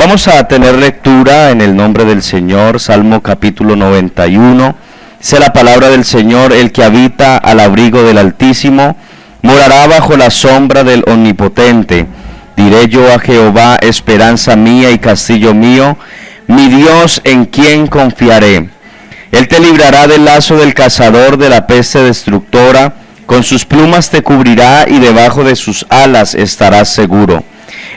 Vamos a tener lectura en el nombre del Señor, Salmo capítulo 91. Dice la palabra del Señor: el que habita al abrigo del Altísimo morará bajo la sombra del Omnipotente. Diré yo a Jehová, esperanza mía y castillo mío, mi Dios en quien confiaré. Él te librará del lazo del cazador, de la peste destructora. Con sus plumas te cubrirá y debajo de sus alas estarás seguro.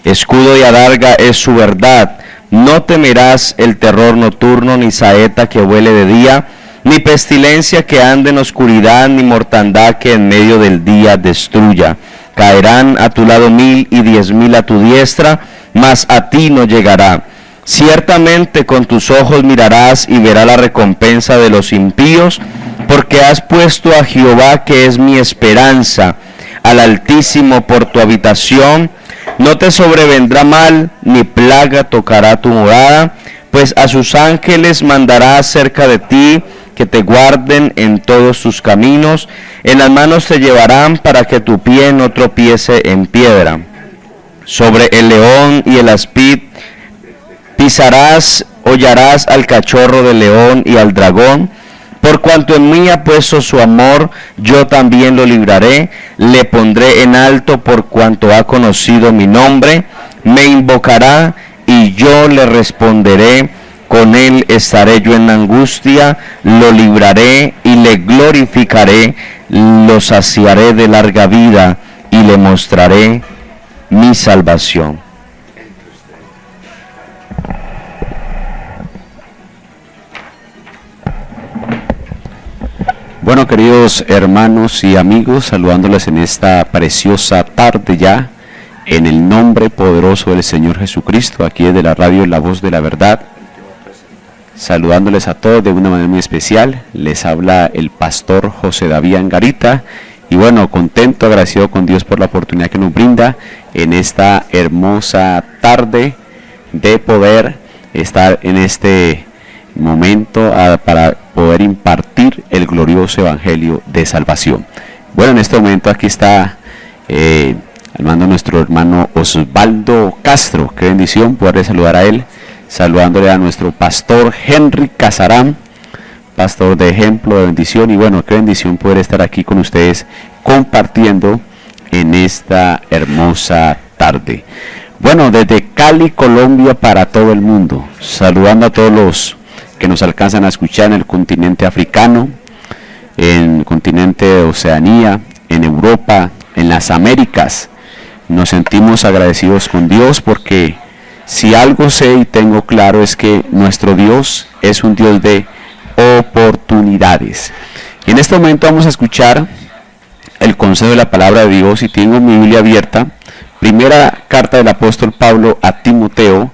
Escudo y adarga es su verdad. No temerás el terror nocturno, ni saeta que vuele de día, ni pestilencia que ande en oscuridad, ni mortandad que en medio del día destruya. Caerán a tu lado 1000 y 10.000 a tu diestra, mas a ti no llegará. Ciertamente con tus ojos mirarás y verás la recompensa de los impíos, porque has puesto a Jehová, que es mi esperanza, al Altísimo por tu habitación. No te sobrevendrá mal, ni plaga tocará tu morada, pues a sus ángeles mandará cerca de ti, que te guarden en todos tus caminos. En las manos te llevarán, para que tu pie no tropiece en piedra. Sobre el león y el aspid pisarás, hollarás al cachorro del león y al dragón. Por cuanto en mí ha puesto su amor, yo también lo libraré, le pondré en alto por cuanto ha conocido mi nombre. Me invocará y yo le responderé, con él estaré yo en angustia, lo libraré y le glorificaré, lo saciaré de larga vida y le mostraré mi salvación. Bueno, queridos hermanos y amigos, saludándoles en esta preciosa tarde ya, en el nombre poderoso del Señor Jesucristo, aquí desde la radio La Voz de la Verdad, saludándoles a todos de una manera muy especial. Les habla el pastor José David Angarita, y bueno, contento, agradecido con Dios por la oportunidad que nos brinda en esta hermosa tarde de poder estar en este momento para poder impartir el glorioso evangelio de salvación. Bueno, en este momento aquí está mando nuestro hermano Osvaldo Castro. Qué bendición poder saludar a él, saludándole a nuestro pastor Henry Casarán, pastor de ejemplo de bendición. Y bueno, qué bendición poder estar aquí con ustedes compartiendo en esta hermosa tarde. Bueno, desde Cali, Colombia, para todo el mundo, saludando a todos los que nos alcanzan a escuchar en el continente africano, en el continente de Oceanía, en Europa, en las Américas. Nos sentimos agradecidos con Dios, porque si algo sé y tengo claro es que nuestro Dios es un Dios de oportunidades. Y en este momento vamos a escuchar el consejo de la palabra de Dios, y tengo mi Biblia abierta. Primera carta del apóstol Pablo a Timoteo,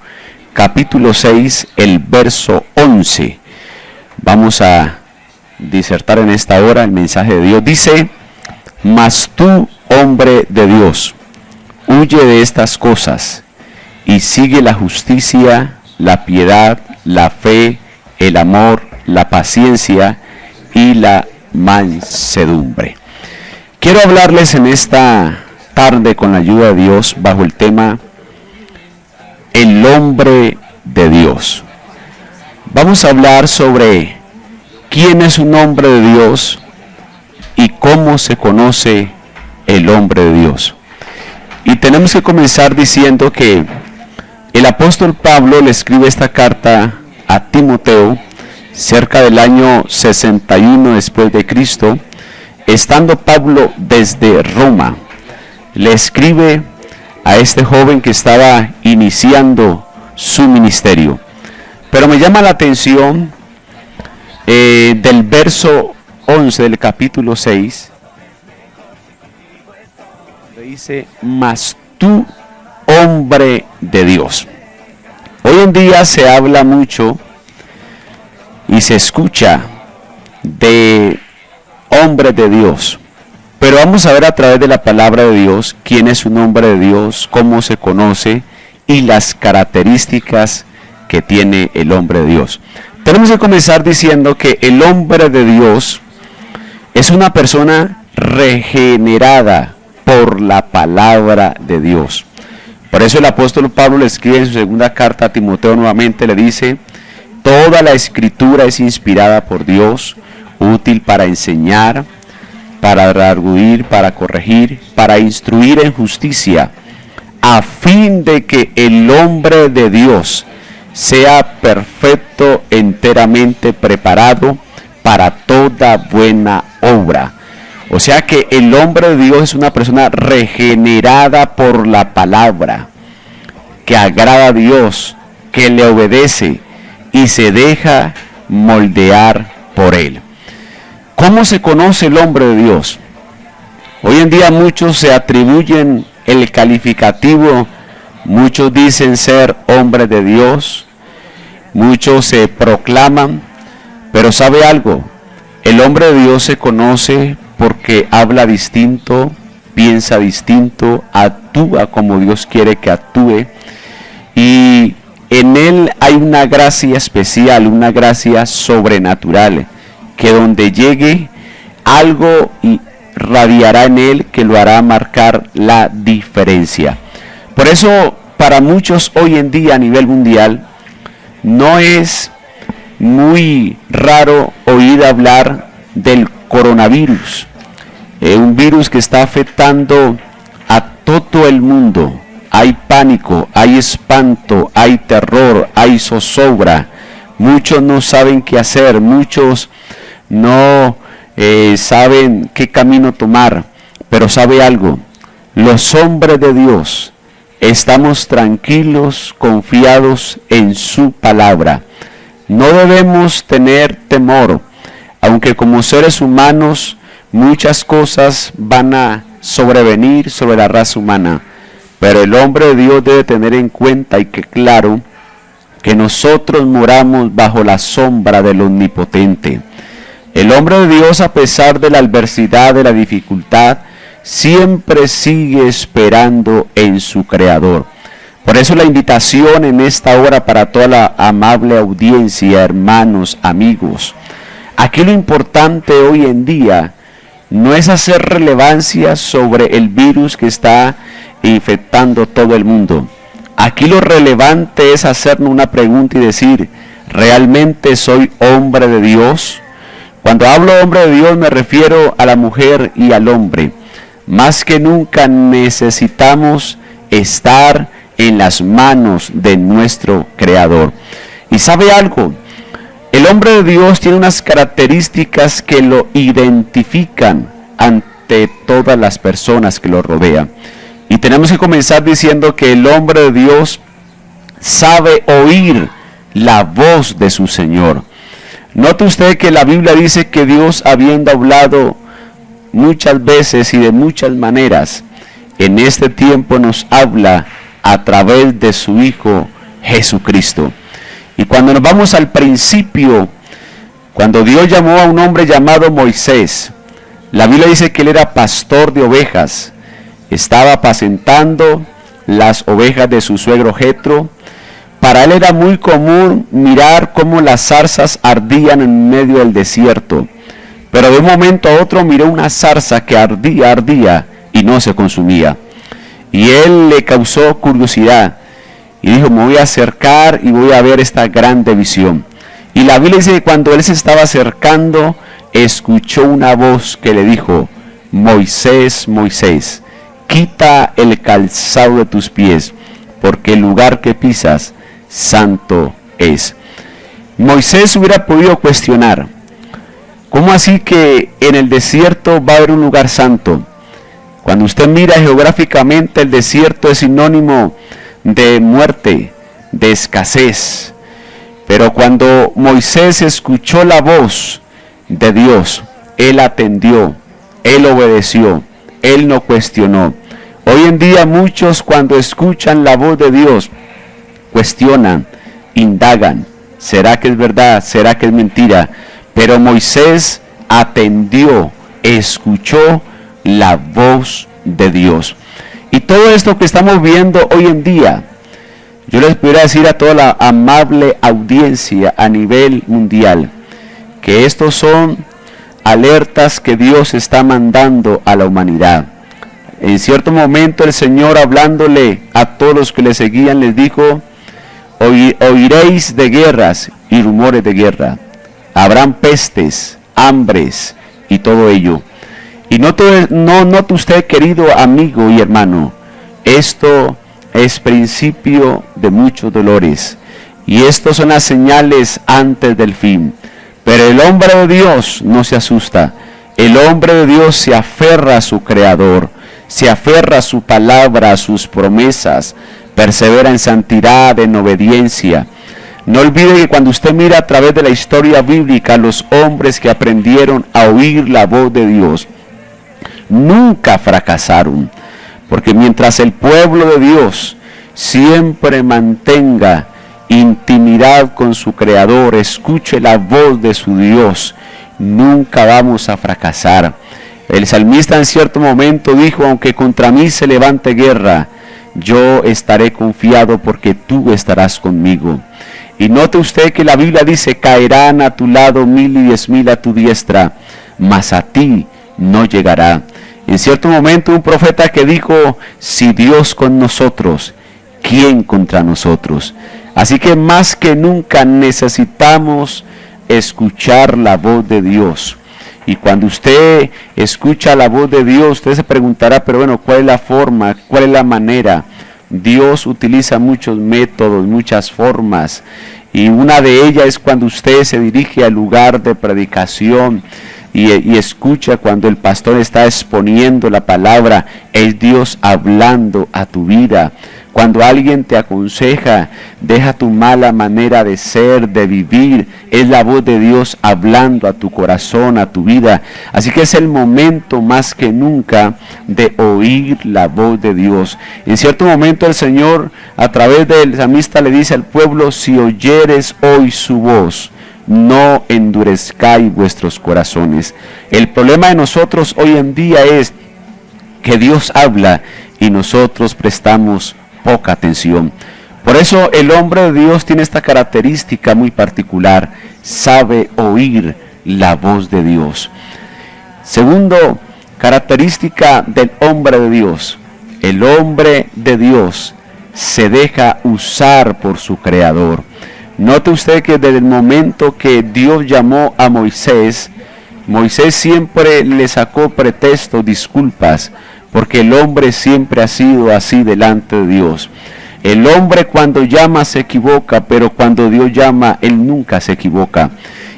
capítulo 6, el verso 11. Vamos a disertar en esta hora el mensaje de Dios. Dice: mas tú, hombre de Dios, huye de estas cosas y sigue la justicia, la piedad, la fe, el amor, la paciencia y la mansedumbre. Quiero hablarles en esta tarde, con la ayuda de Dios, bajo el tema el hombre de Dios. Vamos a hablar sobre quién es un hombre de Dios y cómo se conoce el hombre de Dios. Y tenemos que comenzar diciendo que el apóstol Pablo le escribe esta carta a Timoteo cerca del año 61 después de Cristo, estando Pablo desde Roma. Le escribe a este joven que estaba iniciando su ministerio. Pero me llama la atención del verso 11 del capítulo 6, dice: mas tú, hombre de Dios. Hoy en día se habla mucho y se escucha de hombres de Dios, pero vamos a ver a través de la palabra de Dios quién es un hombre de Dios, cómo se conoce y las características que tiene el hombre de Dios. Tenemos que comenzar diciendo que el hombre de Dios es una persona regenerada por la palabra de Dios. Por eso el apóstol Pablo le escribe en su segunda carta a Timoteo nuevamente, le dice: toda la escritura es inspirada por Dios, útil para enseñar, para redarguir, para corregir, para instruir en justicia, a fin de que el hombre de Dios sea perfecto, enteramente preparado para toda buena obra. O sea que el hombre de Dios es una persona regenerada por la palabra, que agrada a Dios, que le obedece y se deja moldear por él. ¿Cómo se conoce el hombre de Dios? Hoy en día muchos se atribuyen el calificativo, muchos dicen ser hombre de Dios, muchos se proclaman, pero ¿sabe algo? El hombre de Dios se conoce porque habla distinto, piensa distinto, actúa como Dios quiere que actúe, y en él hay una gracia especial, una gracia sobrenatural, que donde llegue algo radiará en él que lo hará marcar la diferencia. Por eso para muchos hoy en día a nivel mundial no es muy raro oír hablar del coronavirus, un virus que está afectando a todo el mundo. Hay pánico, hay espanto, hay terror, hay zozobra. Muchos no saben qué hacer, muchos no saben qué camino tomar. Pero ¿sabe algo? Los hombres de Dios estamos tranquilos, confiados en su palabra. No debemos tener temor, aunque como seres humanos muchas cosas van a sobrevenir sobre la raza humana. Pero el hombre de Dios debe tener en cuenta y que claro que nosotros moramos bajo la sombra del Omnipotente. El hombre de Dios, a pesar de la adversidad, de la dificultad, siempre sigue esperando en su Creador. Por eso la invitación en esta hora para toda la amable audiencia, hermanos, amigos. Aquí lo importante hoy en día no es hacer relevancia sobre el virus que está infectando todo el mundo. Aquí lo relevante es hacernos una pregunta y decir: ¿realmente soy hombre de Dios? Cuando hablo hombre de Dios me refiero a la mujer y al hombre. Más que nunca necesitamos estar en las manos de nuestro Creador. ¿Y sabe algo? El hombre de Dios tiene unas características que lo identifican ante todas las personas que lo rodean. Y tenemos que comenzar diciendo que el hombre de Dios sabe oír la voz de su Señor. Note usted que la Biblia dice que Dios, habiendo hablado muchas veces y de muchas maneras, en este tiempo nos habla a través de su Hijo Jesucristo. Y cuando nos vamos al principio, cuando Dios llamó a un hombre llamado Moisés, la Biblia dice que él era pastor de ovejas, estaba apacentando las ovejas de su suegro Jetro. Para él era muy común mirar cómo las zarzas ardían en medio del desierto, pero de un momento a otro miró una zarza que ardía y no se consumía. Y él le causó curiosidad y dijo: me voy a acercar y voy a ver esta grande visión. Y la Biblia dice que cuando él se estaba acercando, escuchó una voz que le dijo: Moisés, Moisés, quita el calzado de tus pies, porque el lugar que pisas santo es. Moisés hubiera podido cuestionar: ¿cómo así que en el desierto va a haber un lugar santo? Cuando usted mira geográficamente, el desierto es sinónimo de muerte, de escasez. Pero cuando Moisés escuchó la voz de Dios, él atendió, él obedeció, él no cuestionó. Hoy en día muchos, cuando escuchan la voz de Dios, cuestionan, indagan: ¿será que es verdad? ¿Será que es mentira? Pero Moisés atendió, escuchó la voz de Dios. Y todo esto que estamos viendo hoy en día, yo les pudiera decir a toda la amable audiencia a nivel mundial, que estos son alertas que Dios está mandando a la humanidad. En cierto momento el Señor, hablándole a todos los que le seguían, les dijo: oiréis de guerras y rumores de guerra. Habrán pestes, hambres y todo ello. Y no note usted, querido amigo y hermano, esto es principio de muchos dolores. Y estos son las señales antes del fin. Pero el hombre de Dios no se asusta. El hombre de Dios se aferra a su Creador, se aferra a su palabra, a sus promesas, persevera en santidad, en obediencia. No olvide que cuando usted mira a través de la historia bíblica, los hombres que aprendieron a oír la voz de Dios, nunca fracasaron. Porque mientras el pueblo de Dios siempre mantenga intimidad con su Creador, escuche la voz de su Dios, nunca vamos a fracasar. El salmista en cierto momento dijo: aunque contra mí se levante guerra, yo estaré confiado porque tú estarás conmigo. Y note usted que la Biblia dice: caerán a tu lado 1000 y 10,000 a tu diestra, mas a ti no llegará. En cierto momento un profeta que dijo: si Dios con nosotros, ¿quién contra nosotros? Así que más que nunca necesitamos escuchar la voz de Dios. Y cuando usted escucha la voz de Dios, usted se preguntará: pero bueno, ¿cuál es la forma? ¿Cuál es la manera? Dios utiliza muchos métodos, muchas formas. Y una de ellas es cuando usted se dirige al lugar de predicación y escucha cuando el pastor está exponiendo la palabra. Es Dios hablando a tu vida. Cuando alguien te aconseja: deja tu mala manera de ser, de vivir, es la voz de Dios hablando a tu corazón, a tu vida. Así que es el momento más que nunca de oír la voz de Dios. En cierto momento el Señor, a través del salmista, le dice al pueblo: si oyeres hoy su voz, no endurezcáis vuestros corazones. El problema de nosotros hoy en día es que Dios habla y nosotros prestamos poca atención. Por eso el hombre de Dios tiene esta característica muy particular: sabe oír la voz de Dios. Segundo característica del hombre de Dios: el hombre de Dios se deja usar por su Creador. Note usted que desde el momento que Dios llamó a Moisés, Moisés siempre le sacó pretextos, disculpas, porque el hombre siempre ha sido así delante de Dios. El hombre cuando llama se equivoca, pero cuando Dios llama, él nunca se equivoca.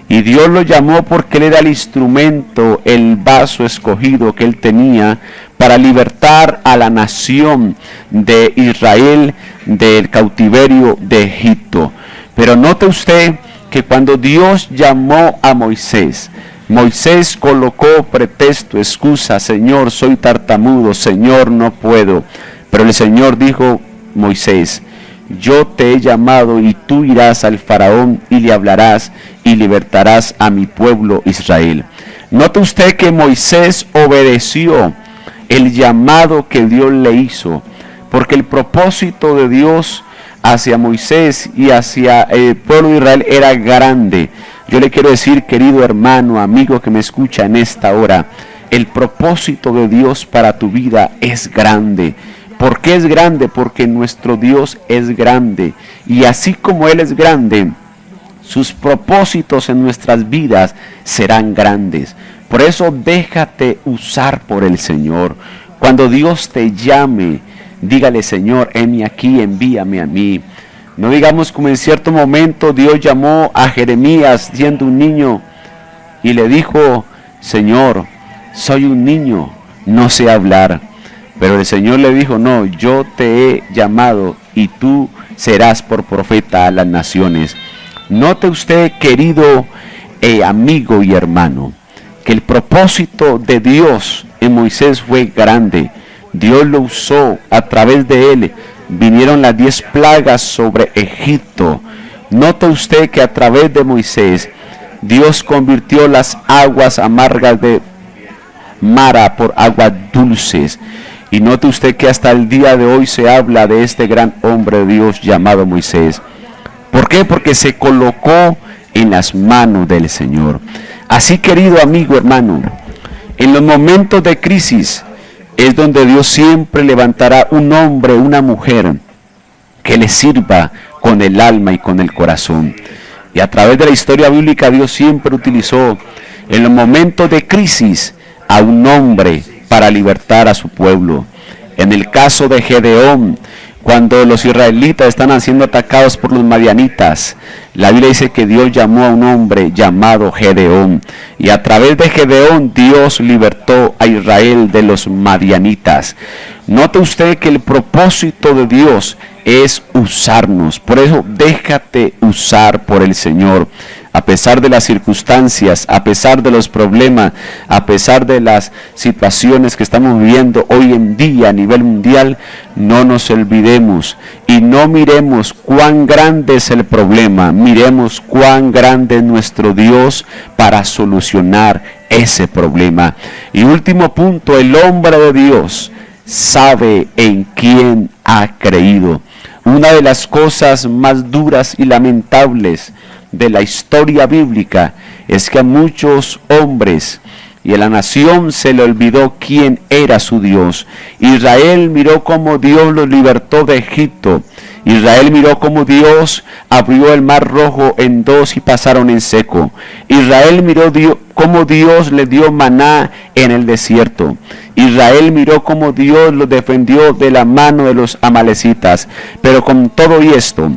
Y Dios lo llamó porque él era el instrumento, el vaso escogido que él tenía para libertar a la nación de Israel del cautiverio de Egipto. Pero note usted que cuando Dios llamó a Moisés, Moisés colocó pretexto, excusa: Señor, soy tartamudo, Señor, no puedo. Pero el Señor dijo: Moisés, yo te he llamado y tú irás al faraón y le hablarás y libertarás a mi pueblo Israel. Note usted que Moisés obedeció el llamado que Dios le hizo, porque el propósito de Dios hacia Moisés y hacia el pueblo de Israel era grande. Yo le quiero decir, querido hermano, amigo que me escucha en esta hora, el propósito de Dios para tu vida es grande. ¿Por qué es grande? Porque nuestro Dios es grande. Y así como Él es grande, sus propósitos en nuestras vidas serán grandes. Por eso déjate usar por el Señor. Cuando Dios te llame, dígale: Señor, heme aquí, envíame a mí. No digamos como en cierto momento Dios llamó a Jeremías siendo un niño y le dijo: Señor, soy un niño, no sé hablar. Pero el Señor le dijo: no, yo te he llamado y tú serás por profeta a las naciones. Note usted, querido amigo y hermano, que el propósito de Dios en Moisés fue grande. Dios lo usó, a través de él vinieron las 10 plagas sobre Egipto. Note usted que a través de Moisés Dios convirtió las aguas amargas de Mara por aguas dulces. Y note usted que hasta el día de hoy se habla de este gran hombre de Dios llamado Moisés. ¿Por qué? Porque se colocó en las manos del Señor. Así, querido amigo, hermano, en los momentos de crisis, es donde Dios siempre levantará un hombre, una mujer que le sirva con el alma y con el corazón. Y a través de la historia bíblica Dios siempre utilizó en los momentos de crisis a un hombre para libertar a su pueblo. En el caso de Gedeón, cuando los israelitas están siendo atacados por los madianitas, la Biblia dice que Dios llamó a un hombre llamado Gedeón. Y a través de Gedeón Dios libertó a Israel de los madianitas. Note usted que el propósito de Dios es usarnos. Por eso déjate usar por el Señor. A pesar de las circunstancias, a pesar de los problemas, a pesar de las situaciones que estamos viviendo hoy en día a nivel mundial, no nos olvidemos y no miremos cuán grande es el problema, miremos cuán grande es nuestro Dios para solucionar ese problema. Y último punto, el hombre de Dios sabe en quién ha creído. Una de las cosas más duras y lamentables de la historia bíblica es que a muchos hombres y a la nación se le olvidó quién era su Dios. Israel miró cómo Dios los libertó de Egipto. Israel miró cómo Dios abrió el mar rojo en dos y pasaron en seco. Israel miró cómo Dios le dio maná en el desierto. Israel miró cómo Dios los defendió de la mano de los amalecitas. Pero con todo esto,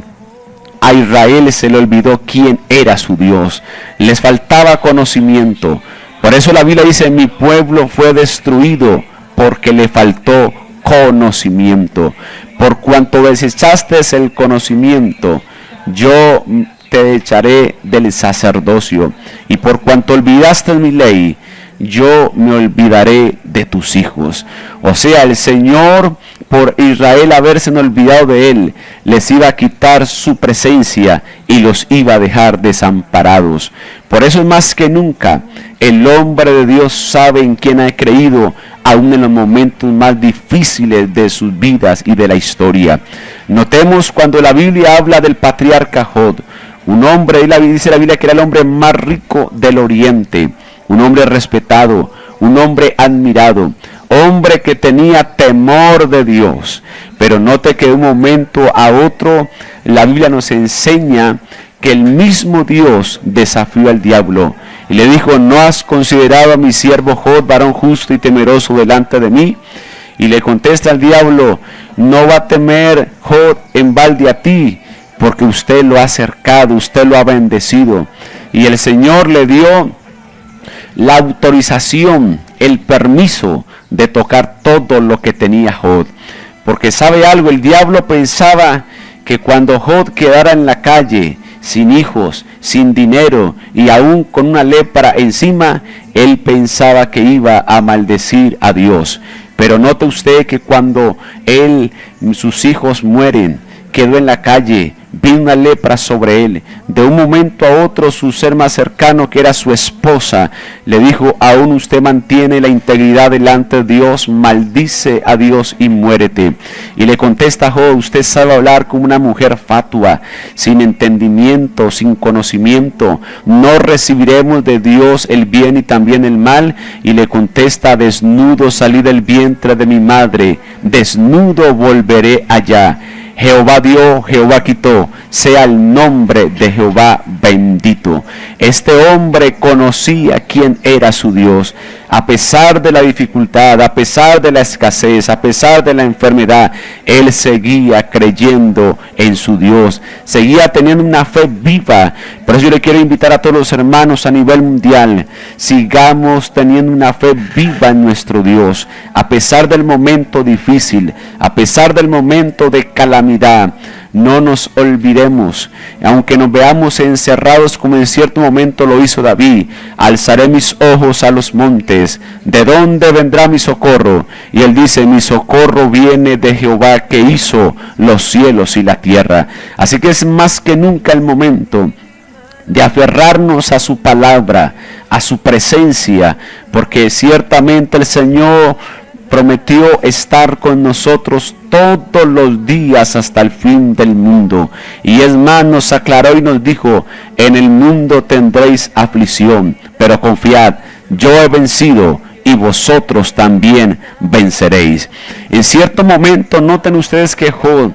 a Israel se le olvidó quién era su Dios. Les faltaba conocimiento. Por eso la Biblia dice, mi pueblo fue destruido porque le faltó conocimiento. Por cuanto desechaste el conocimiento, yo te echaré del sacerdocio. Y por cuanto olvidaste mi ley, yo me olvidaré de tus hijos. O sea, el Señor, por Israel haberse olvidado de Él, les iba a quitar su presencia y los iba a dejar desamparados. Por eso más que nunca, el hombre de Dios sabe en quién ha creído, aún en los momentos más difíciles de sus vidas y de la historia. Notemos cuando la Biblia habla del patriarca Jod, un hombre, dice la Biblia que era el hombre más rico del oriente, un hombre respetado, un hombre admirado, hombre que tenía temor de Dios. Pero note que de un momento a otro la Biblia nos enseña que el mismo Dios desafió al diablo y le dijo, ¿no has considerado a mi siervo Jod, varón justo y temeroso delante de mí? Y le contesta al diablo, no va a temer Jod en balde a ti, porque usted lo ha acercado, usted lo ha bendecido. Y el Señor le dio la autorización, el permiso de tocar todo lo que tenía Jod. Porque sabe algo, el diablo pensaba que cuando Jod quedara en la calle, sin hijos, sin dinero y aún con una lepra encima, él pensaba que iba a maldecir a Dios. Pero note usted que cuando sus hijos mueren, quedó en la calle, vino una lepra sobre él. De un momento a otro su ser más cercano, que era su esposa, le dijo, aún usted mantiene la integridad delante de Dios, maldice a Dios y muérete. Y le contesta Job, usted sabe hablar como una mujer fatua, sin entendimiento, sin conocimiento, no recibiremos de Dios el bien y también el mal. Y le contesta, desnudo salí del vientre de mi madre, desnudo volveré allá. Jehová dio, Jehová quitó, sea el nombre de Jehová bendito. Este hombre conocía quién era su Dios. A pesar de la dificultad, a pesar de la escasez, a pesar de la enfermedad, él seguía creyendo en su Dios, seguía teniendo una fe viva. Por eso yo le quiero invitar a todos los hermanos a nivel mundial, sigamos teniendo una fe viva en nuestro Dios, a pesar del momento difícil, a pesar del momento de calamidad. No nos olvidemos, aunque nos veamos encerrados como en cierto momento lo hizo David, alzaré mis ojos a los montes, ¿de dónde vendrá mi socorro? Y él dice, mi socorro viene de Jehová que hizo los cielos y la tierra. Así que es más que nunca el momento de aferrarnos a su palabra, a su presencia, porque ciertamente el Señor prometió estar con nosotros todos los días hasta el fin del mundo. Y es más, nos aclaró y nos dijo, en el mundo tendréis aflicción, pero confiad, yo he vencido y vosotros también venceréis. En cierto momento, noten ustedes que Job,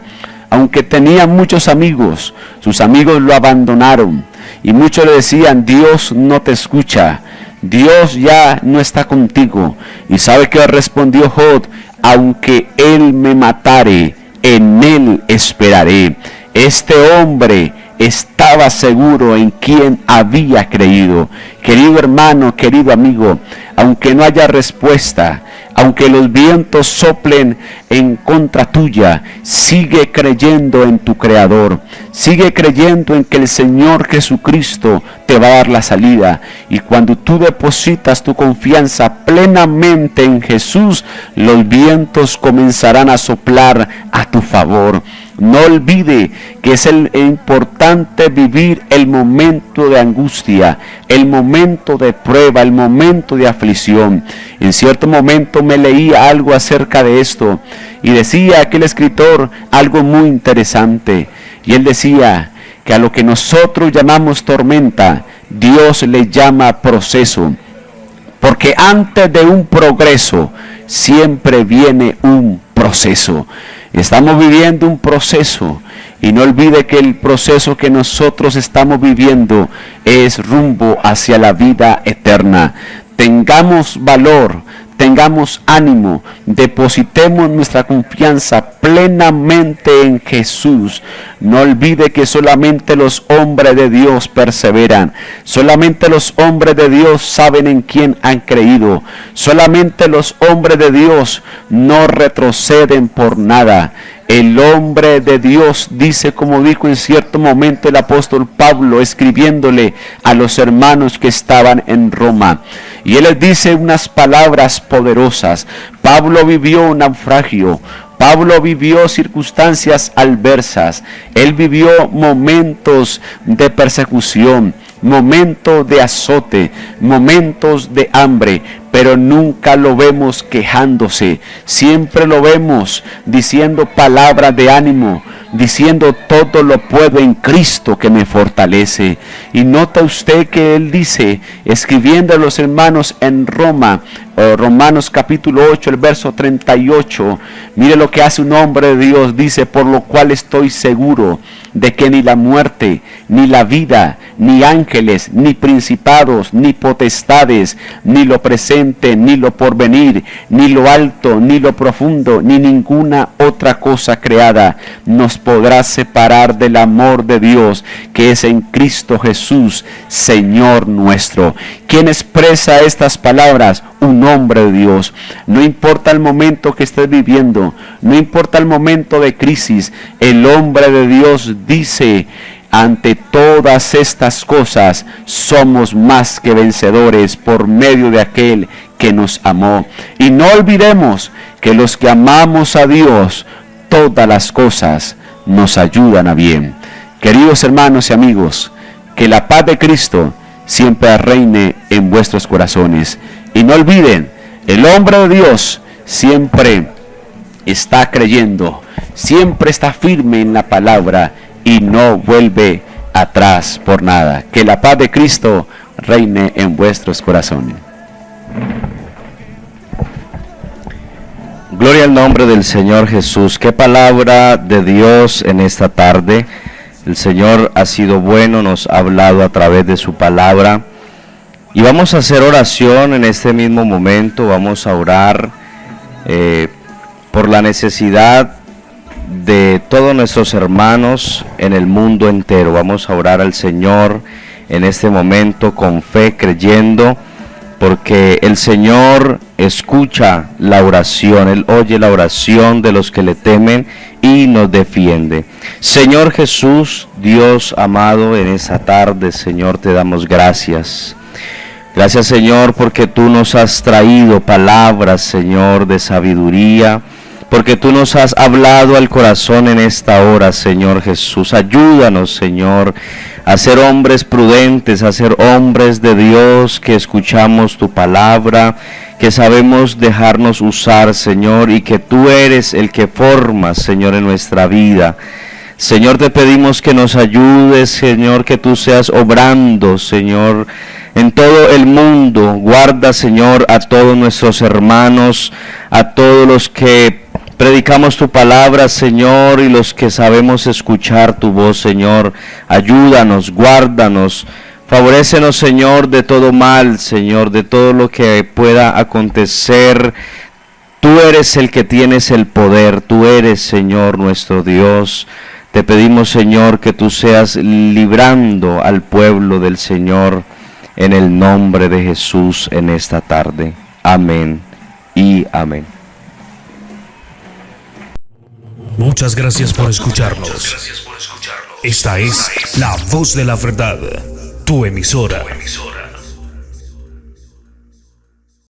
aunque tenía muchos amigos, sus amigos lo abandonaron y muchos le decían: Dios no te escucha, Dios ya no está contigo. ¿Y sabe qué respondió Job? Aunque él me matare, en él esperaré. Este hombre estaba seguro en quien había creído. Querido hermano, querido amigo, aunque no haya respuesta, aunque los vientos soplen en contra tuya, sigue creyendo en tu Creador, sigue creyendo en que el Señor Jesucristo te va a dar la salida. Y cuando tú depositas tu confianza plenamente en Jesús, los vientos comenzarán a soplar a tu favor. No olvide que es importante vivir el momento de angustia, el momento de prueba, el momento de aflicción. En cierto momento me leía algo acerca de esto y decía aquel escritor algo muy interesante. Y él decía que a lo que nosotros llamamos tormenta, Dios le llama proceso. Porque antes de un progreso siempre viene un proceso. Estamos viviendo un proceso y no olvide que el proceso que nosotros estamos viviendo es rumbo hacia la vida eterna. Tengamos valor, tengamos ánimo, depositemos nuestra confianza plenamente en Jesús. No olvide que solamente los hombres de Dios perseveran, solamente los hombres de Dios saben en quién han creído, solamente los hombres de Dios no retroceden por nada. El hombre de Dios dice, como dijo en cierto momento el apóstol Pablo, escribiéndole a los hermanos que estaban en Roma. Y él les dice unas palabras poderosas. Pablo vivió un naufragio. Pablo vivió circunstancias adversas. Él vivió momentos de persecución, momentos de azote, momentos de hambre, pero nunca lo vemos quejándose. Siempre lo vemos diciendo palabras de ánimo, diciendo: todo lo puedo en Cristo que me fortalece. Y nota usted que él dice, escribiendo a los hermanos en Roma, Romanos capítulo 8, el verso 38, mire lo que hace un hombre de Dios, dice: por lo cual estoy seguro de que ni la muerte, ni la vida, ni ángeles, ni principados, ni potestades, ni lo presente, ni lo porvenir, ni lo alto, ni lo profundo, ni ninguna otra cosa creada nos podrá separar del amor de Dios que es en Cristo Jesús, Señor nuestro. ¿Quién expresa estas palabras? Un hombre de Dios. No importa el momento que estés viviendo, no importa el momento de crisis, el hombre de Dios dice: ante todas estas cosas somos más que vencedores por medio de aquel que nos amó. Y no olvidemos que los que amamos a Dios, todas las cosas nos ayudan a bien. Queridos hermanos y amigos, que la paz de Cristo siempre reine en vuestros corazones. Y no olviden, el hombre de Dios siempre está creyendo, siempre está firme en la palabra y no vuelve atrás por nada. Que la paz de Cristo reine en vuestros corazones. Gloria al nombre del Señor Jesús. Qué palabra de Dios en esta tarde. El Señor ha sido bueno, nos ha hablado a través de su palabra. Y vamos a hacer oración en este mismo momento. Vamos a orar por la necesidad de todos nuestros hermanos en el mundo entero. Vamos a orar al Señor en este momento con fe, creyendo, porque el Señor escucha la oración, Él oye la oración de los que le temen y nos defiende. Señor Jesús, Dios amado, en esta tarde, Señor, te damos gracias. Gracias, Señor, porque tú nos has traído palabras, Señor, de sabiduría, porque tú nos has hablado al corazón en esta hora, Señor Jesús. Ayúdanos, Señor, a ser hombres prudentes, a ser hombres de Dios, que escuchamos tu palabra, que sabemos dejarnos usar, Señor, y que tú eres el que formas, Señor, en nuestra vida. Señor, te pedimos que nos ayudes, Señor, que tú seas obrando, Señor, en todo el mundo. Guarda, Señor, a todos nuestros hermanos, a todos los que predicamos tu palabra, Señor, y los que sabemos escuchar tu voz, Señor. Ayúdanos, guárdanos, favorécenos, Señor, de todo mal, Señor, de todo lo que pueda acontecer. Tú eres el que tienes el poder, tú eres, Señor, nuestro Dios. Te pedimos, Señor, que tú seas librando al pueblo del Señor en el nombre de Jesús en esta tarde. Amén y amén. Muchas gracias por escucharnos. Esta es La Voz de la Verdad, tu emisora.